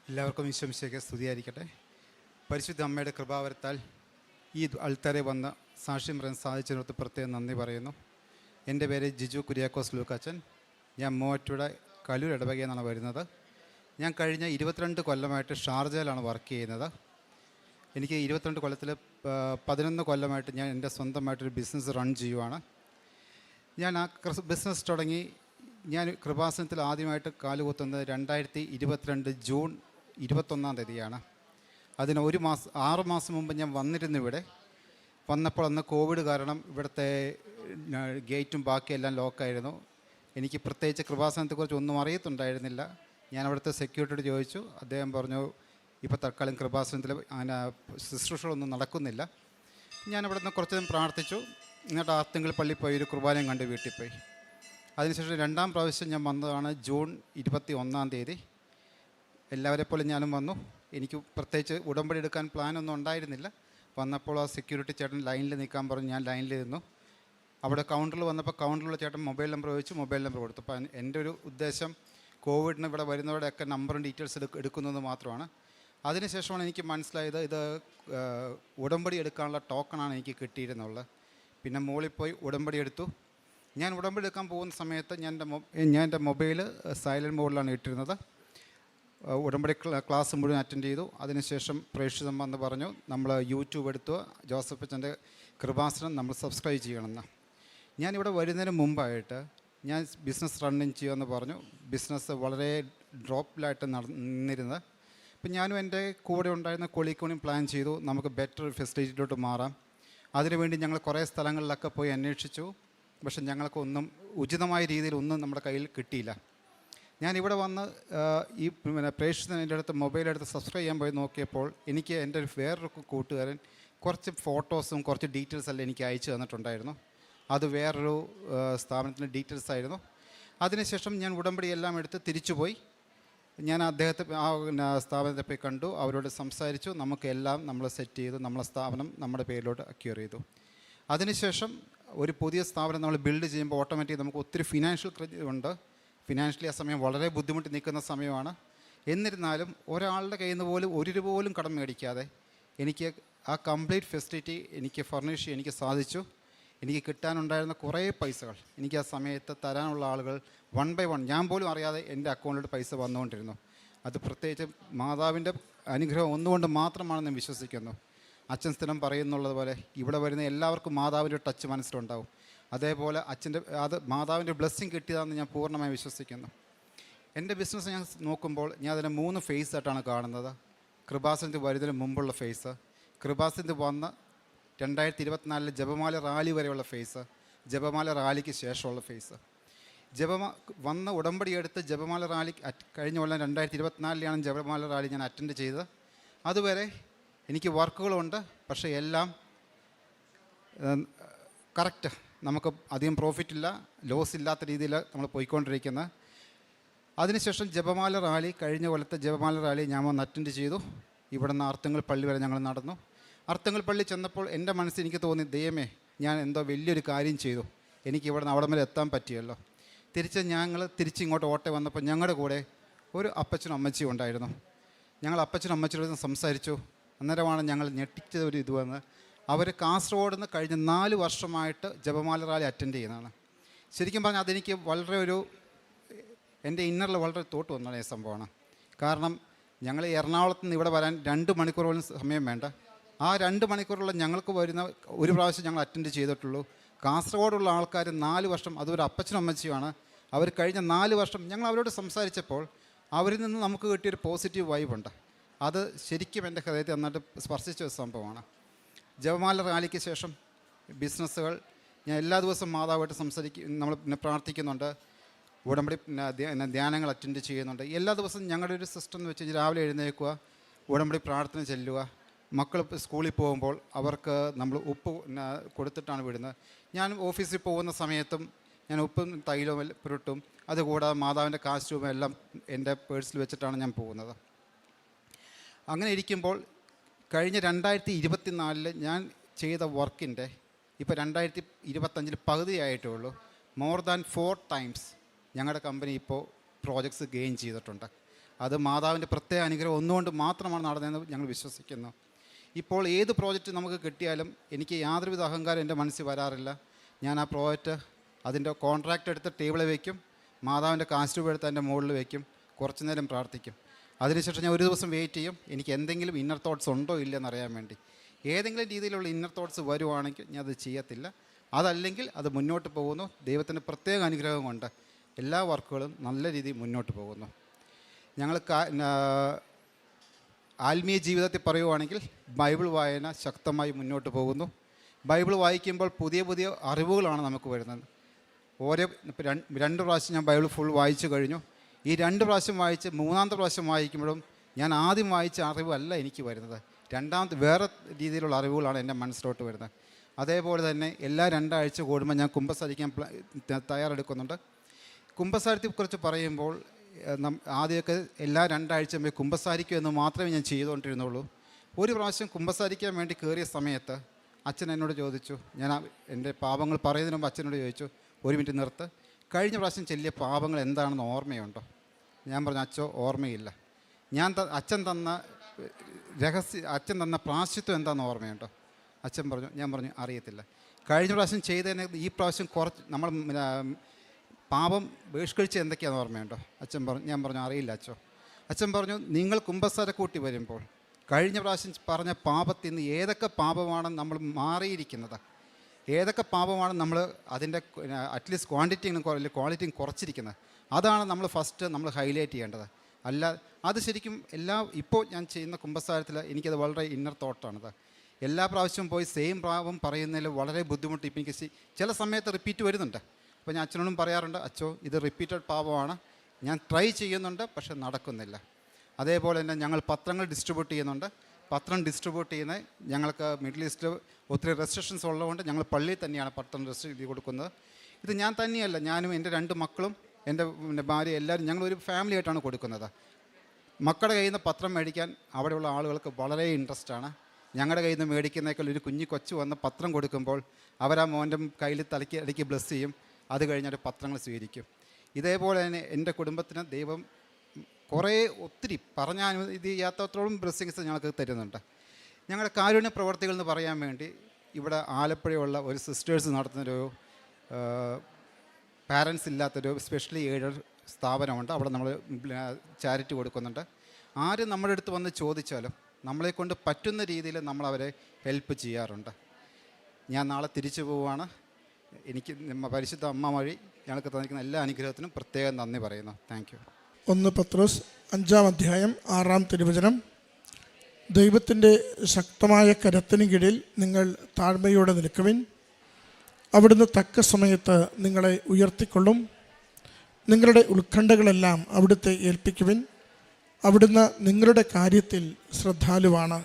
എല്ലാവർക്കും ഈശോമിശിഹായ്ക്ക് സ്തുതിയായിരിക്കട്ടെ. പരിശുദ്ധ അമ്മയുടെ കൃപാവരത്താൽ ഈ അൾത്താരെ വന്ന് സാക്ഷ്യം പറയാൻ സാധിച്ചതിനോട് പ്രത്യേകം നന്ദി പറയുന്നു. എൻ്റെ പേര് ജിജു കുര്യാക്കോസ് ലൂക്കാച്ചൻ. ഞാൻ മൂവാറ്റുപുഴ കലൂർ ഇടവകയിൽ നിന്നാണ് വരുന്നത്. ഞാൻ കഴിഞ്ഞ 22 കൊല്ലമായിട്ട് ഷാർജയിലാണ് വർക്ക് ചെയ്യുന്നത്. എനിക്ക് 22 കൊല്ലത്തിൽ 11 കൊല്ലമായിട്ട് ഞാൻ എൻ്റെ സ്വന്തമായിട്ടൊരു ബിസിനസ് റൺ ചെയ്യുവാണ്. ഞാൻ ആ ബിസിനസ് തുടങ്ങി ഞാൻ കൃപാസനത്തിൽ ആദ്യമായിട്ട് കാലുകുത്തുന്നത് 2022 ജൂൺ 21 തീയതിയാണ്. അതിന് 6 മാസം മുമ്പ് ഞാൻ വന്നിരുന്നു. ഇവിടെ വന്നപ്പോൾ അന്ന് കോവിഡ് കാരണം ഇവിടുത്തെ ഗേറ്റും ബാക്കിയെല്ലാം ലോക്കായിരുന്നു. എനിക്ക് പ്രത്യേകിച്ച് കൃപാസനത്തെക്കുറിച്ച് ഒന്നും അറിയത്തുണ്ടായിരുന്നില്ല. ഞാൻ അവിടുത്തെ സെക്യൂരിറ്റിയോട് ചോദിച്ചു. അദ്ദേഹം പറഞ്ഞു, ഇപ്പോൾ തൽക്കാലം കൃപാസനത്തിൽ അങ്ങനെ ശുശ്രൂഷകളൊന്നും നടക്കുന്നില്ല. ഞാൻ അവിടെ നിന്ന് കുറച്ച് നേരം പ്രാർത്ഥിച്ചു. എന്നിട്ട് ആർത്തിങ്കൾ പള്ളി പോയി ഒരു കുർബാനയും കണ്ട് വീട്ടിൽ പോയി. അതിനുശേഷം 2ാം പ്രാവശ്യം ഞാൻ വന്നതാണ് ജൂൺ 21 തീയതി. എല്ലാവരെ പോലെ ഞാനും വന്നു. എനിക്ക് പ്രത്യേകിച്ച് ഉടമ്പടി എടുക്കാൻ പ്ലാനൊന്നും ഉണ്ടായിരുന്നില്ല. വന്നപ്പോൾ ആ സെക്യൂരിറ്റി ചേട്ടൻ ലൈനിൽ നിൽക്കാൻ പറഞ്ഞു. ഞാൻ ലൈനിൽ നിന്നു. അവിടെ കൗണ്ടറിൽ വന്നപ്പോൾ കൗണ്ടറിലുള്ള ചേട്ടൻ മൊബൈൽ നമ്പർ ചോദിച്ചു. മൊബൈൽ നമ്പർ കൊടുത്തു. അപ്പോൾ എൻ്റെ ഒരു ഉദ്ദേശം കോവിഡിന് ഇവിടെ വരുന്നവരുടെയൊക്കെ നമ്പറും ഡീറ്റെയിൽസ് എടുക്കുന്നത് മാത്രമാണ്. അതിനുശേഷമാണ് എനിക്ക് മനസ്സിലായത് ഇത് ഉടമ്പടി എടുക്കാനുള്ള ടോക്കണാണ് എനിക്ക് കിട്ടിയിരുന്നുള്ളത്. പിന്നെ മുകളിൽ പോയി ഉടമ്പടി എടുത്തു. ഞാൻ ഉടമ്പടി എടുക്കാൻ പോകുന്ന സമയത്ത് ഞാൻ എൻ്റെ മൊബൈൽ സൈലൻറ്റ് മോഡിലാണ് ഇട്ടിരുന്നത്. ഉടമ്പടി ക്ലാസ് മുഴുവൻ അറ്റൻഡ് ചെയ്തു. അതിനുശേഷം പ്രേക്ഷിതം വന്ന് പറഞ്ഞു, നമ്മൾ യൂട്യൂബ് എടുത്തു, ജോസഫ് അച്ഛൻ്റെ കൃപാസനം നമ്മൾ സബ്സ്ക്രൈബ് ചെയ്യണമെന്ന്. ഞാനിവിടെ വരുന്നതിന് മുമ്പായിട്ട് ഞാൻ ബിസിനസ് റണ്ണിങ് ചെയ്യുമെന്ന് പറഞ്ഞു. ബിസിനസ് വളരെ ഡ്രോപ്പിലായിട്ട് നിന്നിരുന്നത്. അപ്പം ഞാനും എൻ്റെ കൂടെ ഉണ്ടായിരുന്ന കൊളീക്കോണിയും പ്ലാൻ ചെയ്തു, നമുക്ക് ബെറ്റർ ഫെസിലിറ്റിയിലോട്ട് മാറാം. അതിനുവേണ്ടി ഞങ്ങൾ കുറേ സ്ഥലങ്ങളിലൊക്കെ പോയി അന്വേഷിച്ചു. പക്ഷെ ഞങ്ങൾക്കൊന്നും ഉചിതമായ രീതിയിൽ ഒന്നും നമ്മുടെ കയ്യിൽ കിട്ടിയില്ല. ഞാനിവിടെ വന്ന് ഈ പ്രേക്ഷിതൻ എൻ്റെ അടുത്ത് മൊബൈലെടുത്ത് സബ്സ്ക്രൈബ് ചെയ്യാൻ പോയി നോക്കിയപ്പോൾ എനിക്ക് എൻ്റെ വേറൊരു കൂട്ടുകാരൻ കുറച്ച് ഫോട്ടോസും കുറച്ച് ഡീറ്റെയിൽസ് എല്ലാം എനിക്ക് അയച്ചു തന്നിട്ടുണ്ടായിരുന്നു. അത് വേറൊരു സ്ഥാപനത്തിൻ്റെ ഡീറ്റെയിൽസ് ആയിരുന്നു. അതിനുശേഷം ഞാൻ ഉടമ്പടി എല്ലാം എടുത്ത് തിരിച്ചുപോയി. ഞാൻ അദ്ദേഹത്തെ ആ സ്ഥാപനത്തെ പോയി കണ്ടു, അവരോട് സംസാരിച്ചു. നമുക്കെല്ലാം നമ്മൾ സെറ്റ് ചെയ്തു. നമ്മളെ സ്ഥാപനം നമ്മുടെ പേരിലോട്ട് അക്യൂർ ചെയ്തു. അതിനുശേഷം ഒരു പുതിയ സ്ഥാപനം നമ്മൾ ബിൽഡ് ചെയ്യുമ്പോൾ ഓട്ടോമാറ്റിക് നമുക്ക് ഒത്തിരി ഫിനാൻഷ്യൽ ഉണ്ട്. ഫിനാൻഷ്യലി ആ സമയം വളരെ ബുദ്ധിമുട്ടി നിൽക്കുന്ന സമയമാണ്. എന്നിരുന്നാലും ഒരാളുടെ കയ്യിൽ നിന്ന് പോലും 1 രൂപ പോലും കടം മേടിക്കാതെ എനിക്ക് ആ കംപ്ലീറ്റ് ഫെസിലിറ്റി എനിക്ക് ഫർണിഷ് ചെയ്യാൻ എനിക്ക് സാധിച്ചു. എനിക്ക് കിട്ടാനുണ്ടായിരുന്ന കുറേ പൈസകൾ എനിക്ക് ആ സമയത്ത് തരാനുള്ള ആളുകൾ 1 by 1 ഞാൻ പോലും അറിയാതെ എൻ്റെ അക്കൗണ്ടിലോട്ട് പൈസ വന്നുകൊണ്ടിരുന്നു. അത് പ്രത്യേകിച്ച് മാതാവിൻ്റെ അനുഗ്രഹം ഒന്നുകൊണ്ട് മാത്രമാണെന്ന് ഞാൻ വിശ്വസിക്കുന്നു. അച്ഛൻ സ്ഥിരം പറയുന്നുള്ളത് പോലെ ഇവിടെ വരുന്ന എല്ലാവർക്കും മാതാവിൻ്റെ ടച്ച് മനസ്സിലുണ്ടാവും. അതേപോലെ അത് മാതാവിൻ്റെ ബ്ലെസ്സിങ് കിട്ടിയതാണെന്ന് ഞാൻ പൂർണ്ണമായി വിശ്വസിക്കുന്നു. എൻ്റെ ബിസിനസ് ഞാൻ നോക്കുമ്പോൾ ഞാൻ അതിനെ 3 ഫേസ് ആയിട്ടാണ് കാണുന്നത്. കൃപാസനത്തിൽ വരുന്നതിന് മുമ്പുള്ള ഫേസ്, കൃപാസനത്തിൽ വന്ന് 2024 ജപമാല റാലി വരെയുള്ള ഫേസ്, ജപമാല റാലിക്ക് ശേഷമുള്ള ഫേസ്. വന്ന് ഉടമ്പടി എടുത്ത് ജപമാല റാലി കഴിഞ്ഞ കൊല്ലം 2024 ജപമാല റാലി ഞാൻ അറ്റൻഡ് ചെയ്തത്. അതുവരെ എനിക്ക് വർക്കുകളുണ്ട്, പക്ഷേ എല്ലാം കറക്റ്റ്, നമുക്ക് അധികം പ്രോഫിറ്റില്ല, ലോസ് ഇല്ലാത്ത രീതിയിൽ നമ്മൾ പോയിക്കൊണ്ടിരിക്കുന്നത്. അതിനുശേഷം ജപമാല റാലി, കഴിഞ്ഞ കൊല്ലത്തെ ജപമാല റാലി ഞാൻ വന്ന് അറ്റൻഡ് ചെയ്തു. ഇവിടെ നിന്ന് അർത്തുങ്കൽ പള്ളി വരെ ഞങ്ങൾ നടന്നു. അർത്തുങ്കൽ പള്ളി ചെന്നപ്പോൾ എൻ്റെ മനസ്സിൽ എനിക്ക് തോന്നി, ദൈവമേ, ഞാൻ എന്തോ വലിയൊരു കാര്യം ചെയ്തു, എനിക്ക് ഇവിടെ നിന്ന് അവിടെ വരെ എത്താൻ പറ്റിയല്ലോ. ഞങ്ങൾ തിരിച്ചിങ്ങോട്ട് ഓട്ടെ വന്നപ്പോൾ ഞങ്ങളുടെ കൂടെ ഒരു അപ്പച്ചനും അമ്മച്ചിയും ഉണ്ടായിരുന്നു. ഞങ്ങൾ അപ്പച്ചനും അമ്മച്ചിയോട് സംസാരിച്ചു. അന്നേരമാണ് ഞങ്ങൾ ഞെട്ടിച്ച ഒരു ഇത് വന്ന്, അവർ കാസർഗോഡ് നിന്ന് കഴിഞ്ഞ 4 വർഷമായിട്ട് ജപമാല റാലി അറ്റൻഡ് ചെയ്യുന്നതാണ്. ശരിക്കും പറഞ്ഞാൽ അതെനിക്ക് വളരെ എൻ്റെ ഇന്നറിൽ വളരെ തോട്ട് വന്ന സംഭവമാണ്. കാരണം ഞങ്ങൾ എറണാകുളത്ത് നിന്ന് ഇവിടെ വരാൻ 2 മണിക്കൂർ പോലും സമയം വേണ്ട. ആ 2 മണിക്കൂറുള്ള ഞങ്ങൾക്ക് വരുന്ന ഒരു പ്രാവശ്യം ഞങ്ങൾ അറ്റൻഡ് ചെയ്തിട്ടുള്ളൂ. കാസർഗോഡുള്ള ആൾക്കാർ 4 വർഷം, അതൊരു അപ്പച്ചനും അമ്മച്ചിയുമാണ്. അവർ കഴിഞ്ഞ 4 വർഷം ഞങ്ങൾ അവരോട് സംസാരിച്ചപ്പോൾ അവരിൽ നിന്ന് നമുക്ക് കിട്ടിയൊരു പോസിറ്റീവ് വൈബുണ്ട്. അത് ശരിക്കും എൻ്റെ ഹൃദയത്തെ നന്നായിട്ട് സ്പർശിച്ച ഒരു സംഭവമാണ്. ജപമാല റാലിക്ക് ശേഷം ബിസിനസ്സുകൾ ഞാൻ എല്ലാ ദിവസവും മാതാവായിട്ട് നമ്മൾ പിന്നെ പ്രാർത്ഥിക്കുന്നുണ്ട്. ഉടമ്പടി ധ്യാനങ്ങൾ അറ്റൻഡ് ചെയ്യുന്നുണ്ട്. എല്ലാ ദിവസവും ഞങ്ങളുടെ ഒരു സിസ്റ്റം എന്ന് വെച്ച് രാവിലെ എഴുന്നേൽക്കുക, ഉടമ്പടി പ്രാർത്ഥന ചെല്ലുക. മക്കൾ സ്കൂളിൽ പോകുമ്പോൾ അവർക്ക് നമ്മൾ ഉപ്പ് കൊടുത്തിട്ടാണ് വിടുന്നത്. ഞാൻ ഓഫീസിൽ പോകുന്ന സമയത്തും ഞാൻ ഉപ്പും തൈലവും പുരട്ടും, അതുകൂടാതെ മാതാവിൻ്റെ കാസ്റ്റ്യൂമും എല്ലാം എൻ്റെ പേഴ്സിൽ വെച്ചിട്ടാണ് ഞാൻ പോകുന്നത്. അങ്ങനെ ഇരിക്കുമ്പോൾ കഴിഞ്ഞ 2024 ഞാൻ ചെയ്ത വർക്കിൻ്റെ ഇപ്പോൾ 2025 പകുതിയായിട്ടേ ഉള്ളൂ. മോർ ദാൻ 4 times ഞങ്ങളുടെ കമ്പനി ഇപ്പോൾ പ്രോജക്ട്സ് ഗെയിൻ ചെയ്തിട്ടുണ്ട്. അത് മാതാവിൻ്റെ പ്രത്യേക അനുഗ്രഹം ഒന്നുകൊണ്ട് മാത്രമാണ് നടന്നതെന്ന് ഞങ്ങൾ വിശ്വസിക്കുന്നു. ഇപ്പോൾ ഏത് പ്രോജക്റ്റ് നമുക്ക് കിട്ടിയാലും എനിക്ക് യാതൊരുവിധ അഹങ്കാരം എൻ്റെ മനസ്സിൽ വരാറില്ല. ഞാൻ ആ പ്രോജക്റ്റ് അതിൻ്റെ കോൺട്രാക്റ്റ് എടുത്ത് ടേബിളിൽ വയ്ക്കും, മാതാവിൻ്റെ കാസ്റ്റ് എടുത്ത് അതിൻ്റെ മുകളിൽ വയ്ക്കും, കുറച്ച് നേരം പ്രാർത്ഥിക്കും. അതിനുശേഷം ഞാൻ ഒരു ദിവസം വെയിറ്റ് ചെയ്യും, എനിക്ക് എന്തെങ്കിലും ഇന്നർ തോട്ട്സ് ഉണ്ടോ ഇല്ലെന്ന് അറിയാൻ വേണ്ടി. ഏതെങ്കിലും രീതിയിലുള്ള ഇന്നർ തോട്ട്സ് വരുവാണെങ്കിൽ ഞാൻ അത് ചെയ്യത്തില്ല. അതല്ലെങ്കിൽ അത് മുന്നോട്ട് പോകുന്നു. ദൈവത്തിൻ്റെ പ്രത്യേക അനുഗ്രഹം കൊണ്ട് എല്ലാ വർക്കുകളും നല്ല രീതിയിൽ മുന്നോട്ട് പോകുന്നു. ഞങ്ങൾ ആത്മീയ ജീവിതത്തിൽ പറയുവാണെങ്കിൽ ബൈബിൾ വായന ശക്തമായി മുന്നോട്ട് പോകുന്നു. ബൈബിൾ വായിക്കുമ്പോൾ പുതിയ പുതിയ അറിവുകളാണ് നമുക്ക് വരുന്നത്. രണ്ട് പ്രാവശ്യം ഞാൻ ബൈബിൾ ഫുൾ വായിച്ചു കഴിഞ്ഞു. ഈ 2 പ്രാവശ്യം വായിച്ച് 3-ാമത്തെ പ്രാവശ്യം വായിക്കുമ്പോഴും ഞാൻ ആദ്യം വായിച്ച അറിവല്ല എനിക്ക് വരുന്നത്, രണ്ടാമത്തെ വേറെ രീതിയിലുള്ള അറിവുകളാണ് എൻ്റെ മനസ്സിലോട്ട് വരുന്നത്. അതേപോലെ തന്നെ എല്ലാ 2 ആഴ്ച കൂടുമ്പോൾ ഞാൻ കുമ്പസാരിക്കാൻ തയ്യാറെടുക്കുന്നുണ്ട്. കുമ്പസാരത്തെക്കുറിച്ച് പറയുമ്പോൾ ആദ്യമൊക്കെ എല്ലാ 2 ആഴ്ച പോയി കുമ്പസാരിക്കുക എന്ന് മാത്രമേ ഞാൻ ചെയ്തുകൊണ്ടിരുന്നുള്ളൂ. ഒരു പ്രാവശ്യം കുമ്പസാരിക്കാൻ വേണ്ടി കയറിയ സമയത്ത് അച്ഛൻ എന്നോട് ചോദിച്ചു, ഞാൻ എൻ്റെ പാപങ്ങൾ പറയുന്നതിന് മുമ്പ് അച്ഛനോട് ചോദിച്ചു, 1 മിനിറ്റ് നിർത്ത്, കഴിഞ്ഞ പ്രാവശ്യം ചെല്ലിയ പാപങ്ങൾ എന്താണെന്ന് ഓർമ്മയുണ്ടോ? ഞാൻ പറഞ്ഞു, അച്ഛോ ഓർമ്മയില്ല. അച്ഛൻ തന്ന പ്രാശ്ചിത്വം എന്താണെന്ന് ഓർമ്മയുണ്ടോ? ഞാൻ പറഞ്ഞു അറിയത്തില്ല. കഴിഞ്ഞ പ്രാവശ്യം ചെയ്തതിന് ഈ പ്രാവശ്യം നമ്മൾ പാപം ബഹിഷ്കരിച്ച് എന്തൊക്കെയാണെന്ന് ഓർമ്മയുണ്ടോ? ഞാൻ പറഞ്ഞു അറിയില്ല അച്ഛോ. അച്ഛൻ പറഞ്ഞു, നിങ്ങൾ കുമ്പസാര കൂട്ടി വരുമ്പോൾ കഴിഞ്ഞ പ്രാവശ്യം പറഞ്ഞ പാപത്തിൽ നിന്ന് ഏതൊക്കെ പാപമാണ് നമ്മൾ മാറിയിരിക്കുന്നത്, ഏതൊക്കെ പാപമാണ് നമ്മൾ അതിൻ്റെ അറ്റ്ലീസ്റ്റ് ക്വാളിറ്റിയും കുറച്ചിരിക്കുന്നത്, അതാണ് നമ്മൾ ഫസ്റ്റ് ഹൈലൈറ്റ് ചെയ്യേണ്ടത്. അല്ല, അത് ശരിക്കും ഇപ്പോൾ ഞാൻ ചെയ്യുന്ന കുമ്പസാരത്തിൽ എനിക്കത് വളരെ ഇന്നർ തോട്ടാണത്. എല്ലാ പ്രാവശ്യവും പോയി സെയിം പാപം പറയുന്നതിൽ വളരെ ബുദ്ധിമുട്ട് ഇപ്പം എനിക്ക് ചില സമയത്ത് റിപ്പീറ്റ് വരുന്നുണ്ട്. അപ്പോൾ ഞാൻ അച്ഛനോടും പറയാറുണ്ട്, അച്ഛോ ഇത് റിപ്പീറ്റഡ് പാപമാണ്, ഞാൻ ട്രൈ ചെയ്യുന്നുണ്ട് പക്ഷെ നടക്കുന്നില്ല. അതേപോലെ തന്നെ ഞങ്ങൾ പത്രങ്ങൾ ഡിസ്ട്രിബ്യൂട്ട് ചെയ്യുന്നുണ്ട്. പത്രം ഡിസ്ട്രിബ്യൂട്ട് ചെയ്യുന്നത് ഞങ്ങൾക്ക് മിഡിൽ ഈസ്റ്റിൽ ഒത്തിരി റെസ്ട്രിക്ഷൻസ് ഉള്ളതുകൊണ്ട് ഞങ്ങൾ പള്ളിയിൽ തന്നെയാണ് പത്രം ഡിസ്ട്രിബ്യൂട്ട് കൊടുക്കുന്നത്. ഇത് ഞാൻ തന്നെയല്ല, ഞാനും എൻ്റെ 2 മക്കളും എൻ്റെ ഭാര്യ എല്ലാവരും ഞങ്ങളൊരു ഫാമിലി ആയിട്ടാണ് കൊടുക്കുന്നത്. മക്കളുടെ കയ്യിൽ നിന്ന് പത്രം മേടിക്കാൻ അവിടെയുള്ള ആളുകൾക്ക് വളരെ ഇൻട്രസ്റ്റാണ്. ഞങ്ങളുടെ കയ്യിൽ നിന്ന് മേടിക്കുന്നേക്കാൾ ഒരു കൊച്ചു വന്ന് പത്രം കൊടുക്കുമ്പോൾ അവരാ മോൻ്റെ കയ്യിൽ ഇടയ്ക്ക് ബ്ലെസ് ചെയ്യും. അത് കഴിഞ്ഞിട്ട് പത്രങ്ങൾ സ്വീകരിക്കും. ഇതേപോലെ തന്നെ എൻ്റെ കുടുംബത്തിന് ദൈവം ഒത്തിരി പറഞ്ഞാൽ ഇത് ചെയ്യാത്തത്തോളം ബ്ലെസ്സിങ്സ് ഞങ്ങൾക്ക് തരുന്നുണ്ട്. ഞങ്ങളുടെ കാരുണ്യ പ്രവർത്തികൾ എന്ന് പറയാൻ വേണ്ടി ഇവിടെ ആലപ്പുഴയുള്ള ഒരു സിസ്റ്റേഴ്സ് നടത്തുന്നൊരു പാരൻസ് ഇല്ലാത്തൊരു സ്പെഷ്യലി എയ്ഡഡ് സ്ഥാപനമുണ്ട്. അവിടെ നമ്മൾ ചാരിറ്റി കൊടുക്കുന്നുണ്ട്. ആരും നമ്മുടെ അടുത്ത് വന്ന് ചോദിച്ചാലും നമ്മളെക്കൊണ്ട് പറ്റുന്ന രീതിയിൽ നമ്മളവരെ ഹെൽപ്പ് ചെയ്യാറുണ്ട്. ഞാൻ നാളെ തിരിച്ചു പോവുകയാണ്. എനിക്ക് പരിശുദ്ധ അമ്മ വഴി ഞങ്ങൾക്ക് തന്നിരിക്കുന്ന എല്ലാ അനുഗ്രഹത്തിനും പ്രത്യേകം നന്ദി പറയുന്നു. Thank you. 1 പത്രോസ് 5-ാം അധ്യായം 6-ാം തിരുവചനം. ദൈവത്തിൻ്റെ ശക്തമായ കരത്തിന് കീഴിൽ നിങ്ങൾ താഴ്മയോടെ നിൽക്കുവിൻ. അവിടുന്ന് തക്ക സമയത്ത് നിങ്ങളെ ഉയർത്തിക്കൊള്ളും. നിങ്ങളുടെ ഉത്കണ്ഠകളെല്ലാം അവിടുത്തെ ഏൽപ്പിക്കുവിൻ. അവിടുന്ന് നിങ്ങളുടെ കാര്യത്തിൽ ശ്രദ്ധാലുവാണ്.